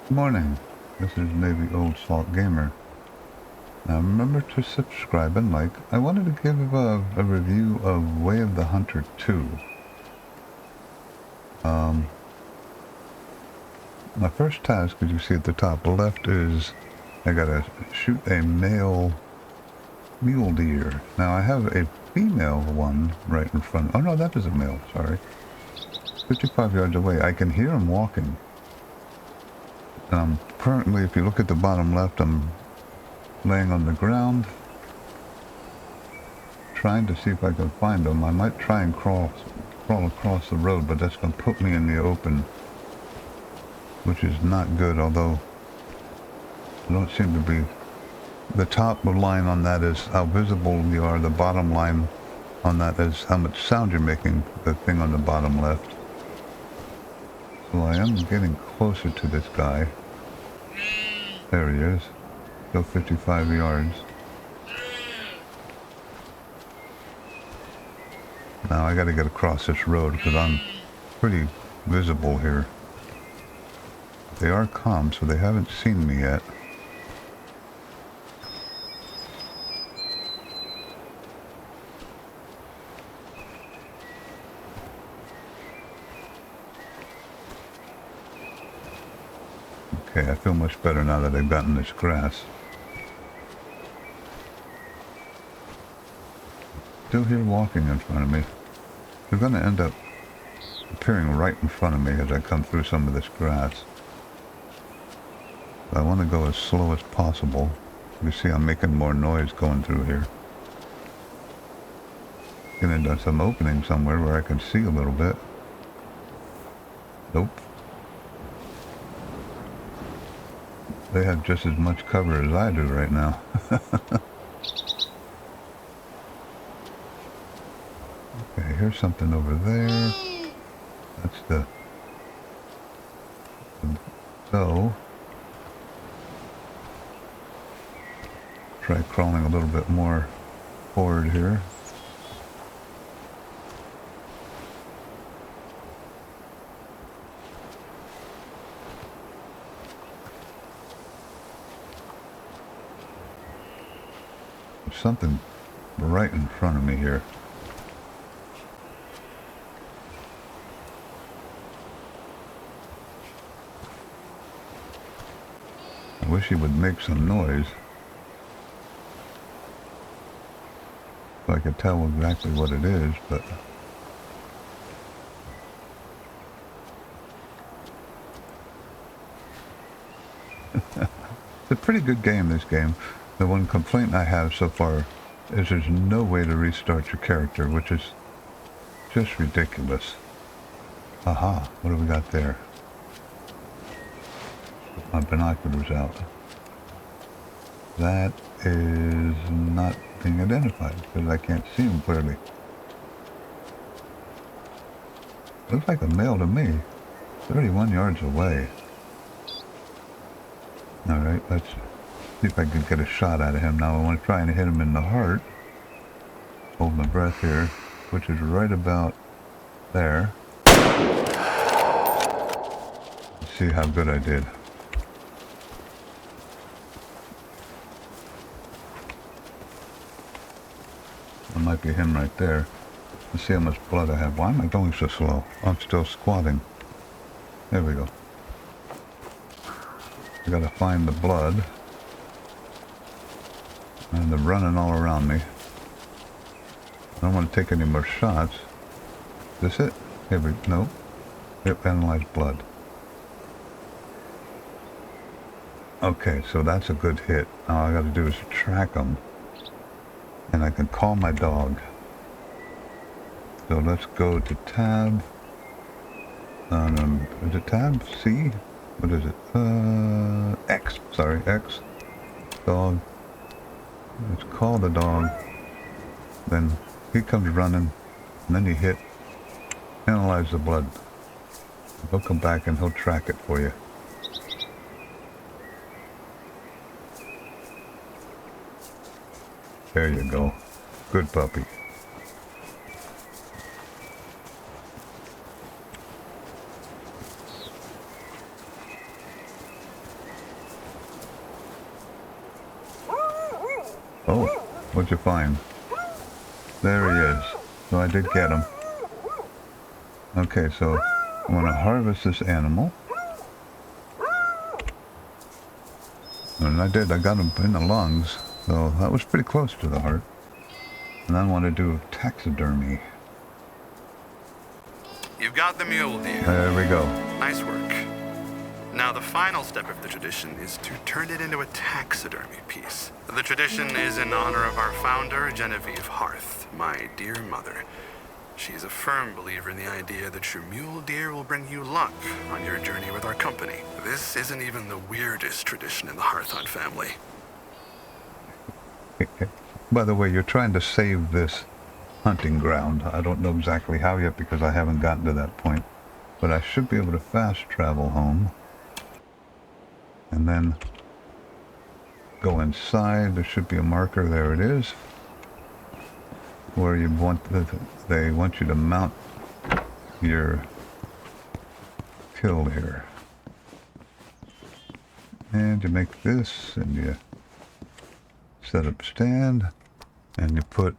Morning, this is Navy Old Salt Gamer. Now remember to subscribe and like. I wanted to give a review of Way of the Hunter 2. My first task, as you see at the top left, is I gotta shoot a male mule deer. Now I have a female one right in front. Oh no, that is a male, sorry. 55 yards away. I can hear him walking. Currently, if you look at the bottom left, I'm laying on the ground, trying to see if I can find him. I might try and crawl across the road, but that's going to put me in the open, which is not good, although I don't seem to be. The top line on that is how visible you are. The bottom line on that is how much sound you're making, the thing on the bottom left. So I am getting closer to this guy. There he is. Still 55 yards. Now I got to get across this road because I'm pretty visible here. They are calm, so they haven't seen me yet. Okay, I feel much better now that I've gotten this grass. Still here walking in front of me. They're going to end up appearing right in front of me as I come through some of this grass. I want to go as slow as possible. You see I'm making more noise going through here. Get into some opening somewhere where I can see a little bit. Nope. They have just as much cover as I do right now. Okay, here's something over there. That's the... So... Try crawling a little bit more forward here. There's something right in front of me here. I wish he would make some noise, so I could tell exactly what it is, but... It's a pretty good game, this game. The one complaint I have so far is there's no way to restart your character, which is just ridiculous. Aha, what do we got there? Put my binoculars out. That is not being identified because I can't see him clearly. Looks like a male to me. 31 yards away. Alright, let's see if I can get a shot out of him. Now I want to try and hit him in the heart. Hold my breath here, which is right about there. Let's see how good I did. That might be him right there. Let's see how much blood I have. Why am I going so slow? I'm still squatting. There we go. I gotta find the blood. And they're running all around me. I don't want to take any more shots. Is this it? Here we go. Nope. Yep, analyze blood. Okay, so that's a good hit. All I gotta do is track them. And I can call my dog. So let's go to tab. Is it tab? C? What is it? X. Sorry, X. Dog. Let's call the dog. Then he comes running. And then you hit. Analyze the blood. He'll come back and he'll track it for you. There you go. Good puppy. Oh, what'd you find? There he is. So I did get him. Okay, so I'm going to harvest this animal. And I did. I got him in the lungs. So that was pretty close to the heart. And I want to do taxidermy. You've got the mule deer. There we go. Nice work. Now the final step of the tradition is to turn it into a taxidermy piece. The tradition is in honor of our founder, Genevieve Harth, my dear mother. She's a firm believer in the idea that your mule deer will bring you luck on your journey with our company. This isn't even the weirdest tradition in the Harth Hunt family. By the way, you're trying to save this hunting ground. I don't know exactly how yet because I haven't gotten to that point. But I should be able to fast travel home. And then go inside. There should be a marker. There it is. Where you want they want you to mount your kill here. And you make this and you set up stand and you put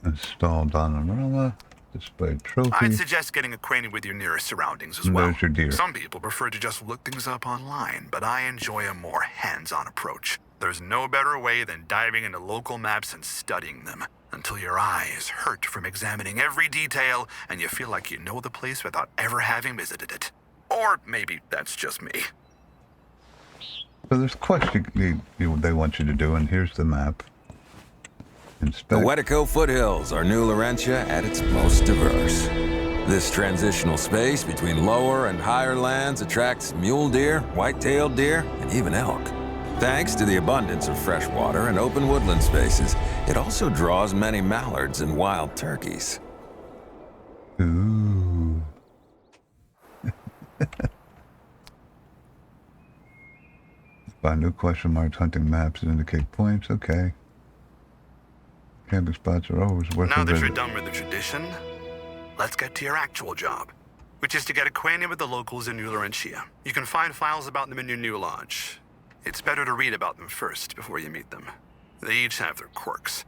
install Donarama, display trophy. I'd suggest getting acquainted with your nearest surroundings as well. There's your deer. Some people prefer to just look things up online, but I enjoy a more hands-on approach. There's no better way than diving into local maps and studying them until your eyes hurt from examining every detail and you feel like you know the place without ever having visited it. Or maybe that's just me. So there's quests they want you to do, and here's the map. Inspect. The Wetico foothills are New Laurentia at its most diverse. This transitional space between lower and higher lands attracts mule deer, white-tailed deer, and even elk. Thanks to the abundance of fresh water and open woodland spaces, it also draws many mallards and wild turkeys. Ooh. Find new question marks, hunting maps that indicate points. Okay. Camping spots are always worth Now a that visit. you're done with the tradition, let's get to your actual job, which is to get acquainted with the locals in New Laurentia. You can find files about them in your new lodge. It's better to read about them first before you meet them. They each have their quirks.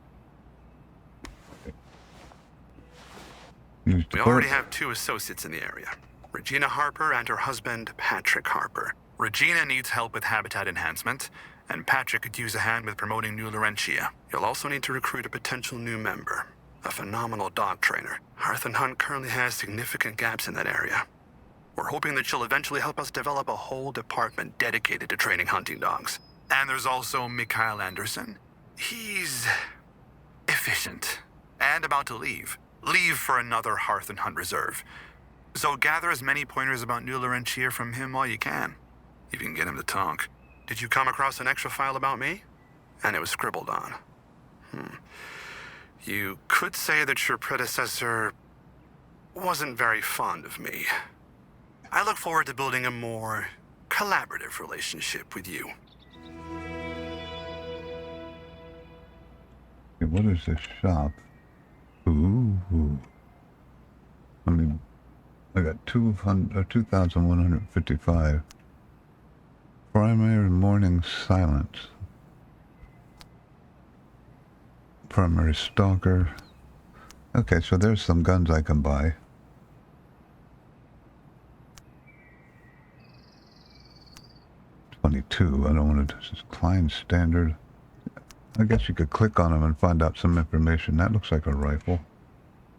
We already have 2 associates in the area, Regina Harper and her husband, Patrick Harper. Regina needs help with habitat enhancement, and Patrick could use a hand with promoting New Laurentia. You'll also need to recruit a potential new member, a phenomenal dog trainer. Harth and Hunt currently has significant gaps in that area. We're hoping that she'll eventually help us develop a whole department dedicated to training hunting dogs. And there's also Mikhail Anderson. He's efficient and about to leave. Leave for another Harth and Hunt reserve. So gather as many pointers about New Laurentia from him while you can. If you can get him to talk. Did you come across an extra file about me? And it was scribbled on. You could say that your predecessor wasn't very fond of me. I look forward to building a more collaborative relationship with you. Okay, what is this shop? Ooh. I mean, I got 2,155. Primary morning silence. Primary stalker. Okay, so there's some guns I can buy. I don't want to just Klein standard. I guess you could click on them and find out some information. That looks like a rifle.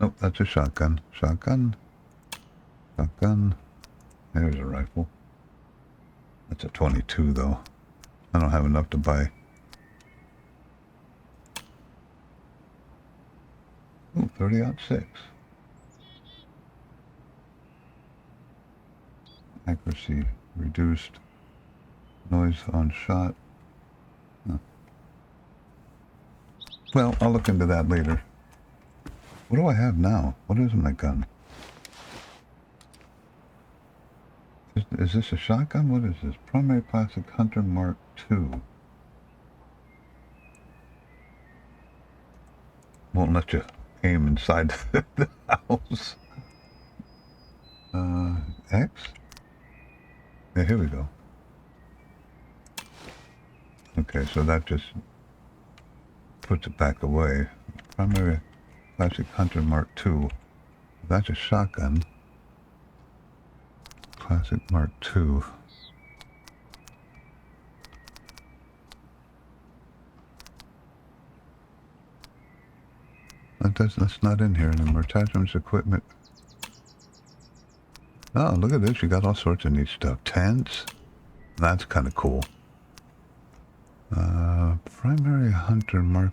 Nope, that's a shotgun. Shotgun. There's a rifle. That's a 22 though. I don't have enough to buy. Ooh, 30-06. Accuracy reduced. Noise on shot. Huh. Well, I'll look into that later. What do I have now? What is my gun? Is this a shotgun? What is this? Primary Classic Hunter Mark II. Won't let you aim inside the house. X? Yeah, here we go. puts it back away. Primary Classic Hunter Mark II. That's a shotgun. Classic Mark II. That's not in here anymore. Attachments, equipment. Oh, look at this. You got all sorts of neat stuff. Tents. That's kind of cool. Primary Hunter Mark.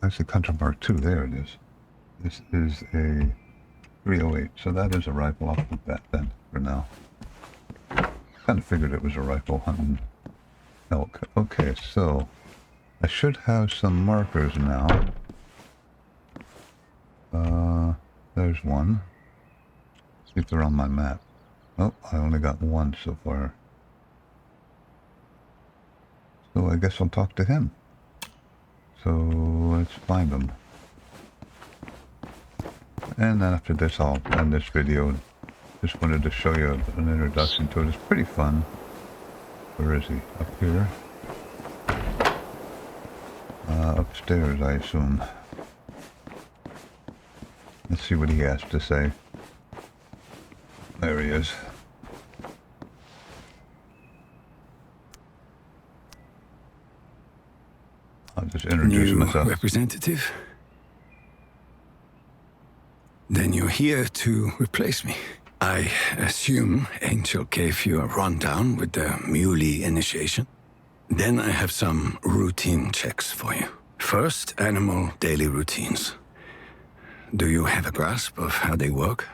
Classic Hunter Mark II. There it is. This is a 308. So that is a rifle. I'll put that then for now. Kind of figured it was a rifle hunting elk. Okay, so I should have some markers now. There's one. See if they're on my map. Oh, I only got one so far. So I guess I'll talk to him. So let's find them. And then after this I'll end this video. Just wanted to show you an introduction to it. It's pretty fun. Where is he? Up here? Upstairs, I assume. Let's see what he has to say. There he is. I'll just introduce myself. Representative? Then you're here to replace me. I assume Angel gave you a rundown with the Muley initiation. Then I have some routine checks for you. First, animal daily routines. Do you have a grasp of how they work?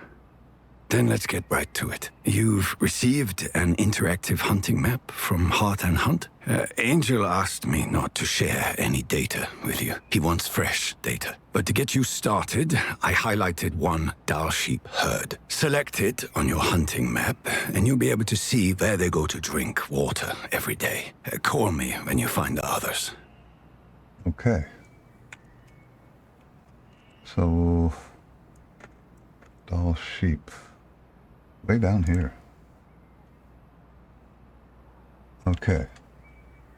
Then let's get right to it. You've received an interactive hunting map from Heart and Hunt. Angel asked me not to share any data with you. He wants fresh data. But to get you started, I highlighted one Dall sheep herd. Select it on your hunting map, and you'll be able to see where they go to drink water every day. Call me when you find the others. Okay. So, Dall sheep. Way down here. Okay.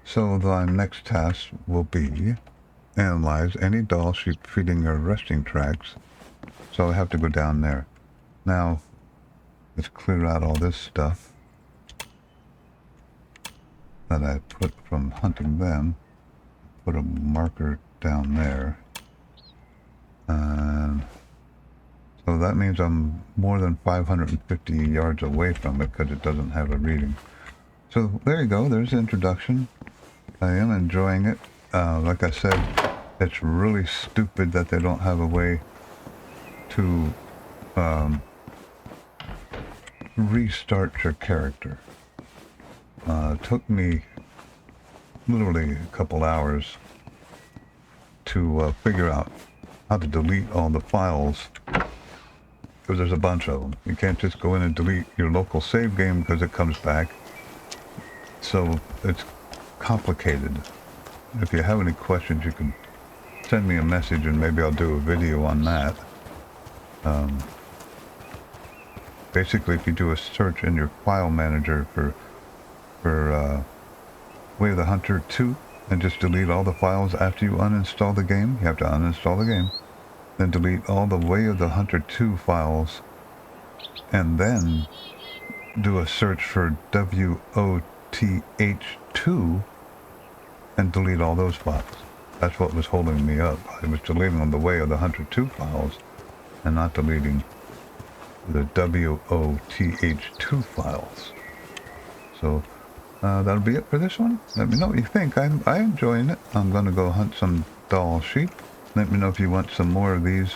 So the next task will be analyze any Dall sheep feeding or resting tracks. So I have to go down there. Now, let's clear out all this stuff that I put from hunting them. Put a marker down there. And so that means I'm more than 550 yards away from it because it doesn't have a reading. So there you go. There's the introduction. I am enjoying it. Like I said, it's really stupid that they don't have a way to restart your character. It took me literally a couple hours to figure out how to delete all the files, because there's a bunch of them. You can't just go in and delete your local save game because it comes back. So it's complicated. If you have any questions, you can send me a message and maybe I'll do a video on that. Basically, if you do a search in your file manager for Way of the Hunter 2 and just delete all the files after you uninstall the game, you have to uninstall the game, then delete all the Way of the Hunter 2 files, and then do a search for WOTH2 and delete all those files. That's what was holding me up. I was deleting the Way of the Hunter 2 files and not deleting the WOTH2 files. So that'll be it for this one. Let me know what you think. I'm enjoying it. I'm going to go hunt some Dall sheep. Let me know if you want some more of these.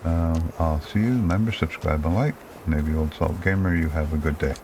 I'll see you. Remember, subscribe and like. Maybe Old Salt Gamer, you have a good day.